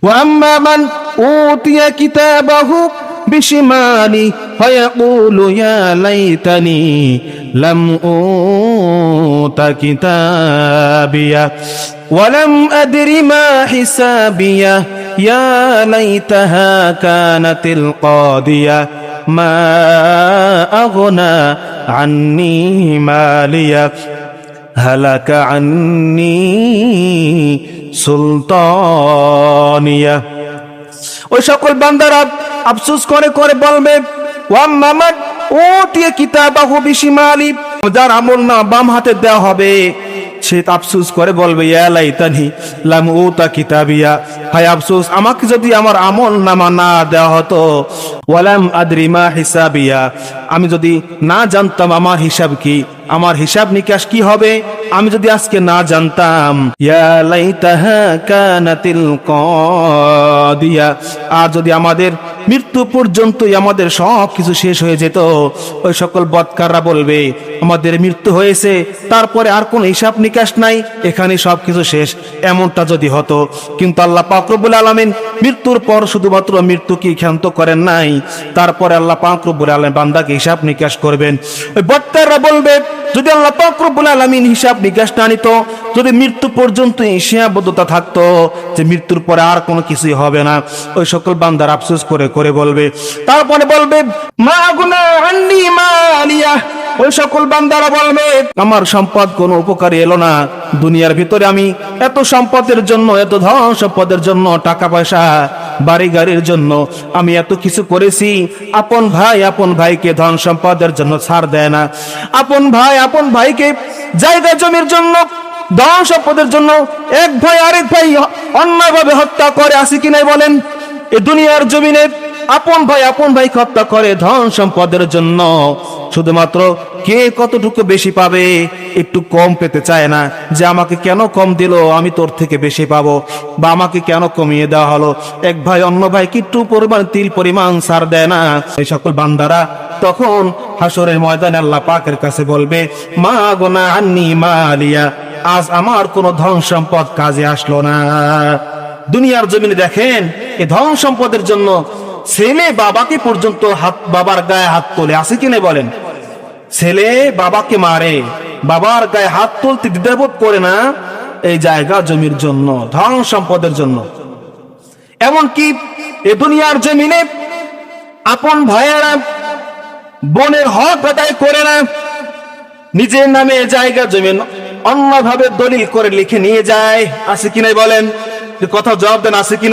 وأما من أوتي كتابه بشماله فيقول يا ليتني لم أوت كتابيه ولم أدر ما حسابيه يا ليتها كانت القاضية ما أغنى عني ماليه هلك عني সুলতানিয়া। ওই সকল বান্দারা আফসোস করে করে বলবে ওয়াম্মা মান উতিয়া কিতাবাহু বিশিমালি, যার আমলনামা বাম হাতে দেওয়া হবে সে আফসোস করে বলবে ইয়া লাইতানি লাম উতা কিতাবিয়া, হায় আফসোস আমাকে যদি আমার আমলনামা না দেওয়া হতো, ওয়ালাম আদরি মা হিসাবিয়া, আমি যদি না জানতাম আমার হিসাব কি, আমার হিসাব নিকাশ কি হবে, আমি যদি আজকে না জানতাম। ইয়া লাইতাহা কানাতিল কাদিয়া, আর যদি আমাদের মৃত্যু পর্যন্তই আমাদের সব কিছু শেষ হয়ে যেত, ওই সকল বদকাররা বলবে আমাদের মৃত্যু হয়েছে, তারপরে আর কোন হিসাব নিকাশ নাই, এখানে সব কিছু শেষ, এমনটা যদি হতো। কিন্তু আল্লাহ পাক রব্বুল আলামিন মৃত্যুর পর শুধুমাত্র মৃত্যুকে ক্ষান্ত করেন নাই, তারপরে আল্লাহ পাক রব্বুল আলামিন বান্দাকে হিসাব নিকাশ করবেন। ওই বদকাররা বলবে যদি আল্লাহ পাক রব্বুল আলামিন হিসাব নিকাশ না নিত, যদি মৃত্যু পর্যন্ত সীমাবদ্ধতা থাকতো যে মৃত্যুর পরে আর কোনো কিছুই হবে না, ওই সকল বান্দার আফসোস করে করে বলবে, তারপরে বলবে মা গুনা আন্নি মালিয়া, ওই সকল বান্দারা বলবে আমার সম্পদ কোনো উপকারে এলো না, দুনিয়ার ভিতরে আমি এত সম্পদের জন্য, এত ধন সম্পদের জন্য, টাকা পয়সা বাড়ি গাড়ির জন্য আমি এত কিছু করেছি, আপন ভাইকে ধন সম্পদের জন্য ছাড় দেয় না, আপন ভাইকে জায়গা জমির জন্য, ধন সম্পদের জন্য এক ভাই আরেক ভাই অন্যায়ভাবে হত্যা করে, আছে কি নাই বলেন? এই দুনিয়ার জমিনে আপন ভাইকে হত্যা করে ধন সম্পদের জন্য, শুধুমাত্র কে কতটুকু বেশি পাবে একটু কম পেতে চায় না, যে আমাকে কেন কম দিল, আমি তোর থেকে বেশি পাবো, বা আমাকে কেন কমিয়ে দেওয়া হলো, এক ভাই অন্য ভাইকে একটু পরিমাণ তিল পরিমাণ ছাড় দেয় না। এই সকল বান্দারা তখন হাসরের ময়দানে আল্লাহ পাকের কাছে বলবে মা গুনা আন্নি মালিয়া, আজ আমার কোনো ধন সম্পদ কাজে আসলো না। দুনিয়ার জমিনে দেখেন এই ধন সম্পদের জন্য ছেলে বাবাকে পর্যন্ত বাবার গায়ে হাত তোলে, আছে কিনা বলেন? ছেলে বাবাকে মারে, বাবার গায়ে হাত তুলতে দ্বিধাবোধ করে না, এই জায়গা জমির জন্য, ধন সম্পদের জন্য। এমনকি এ দুনিয়ার জমিনে আপন ভাইয়েরা বোনের হক আদায় করে না, নিজের নামে জায়গা জমিন অন্যভাবে দলিল করে লিখে নিয়ে যায়, আছে কিনা বলেন? কথা জবাব দেন, আছে কিনা?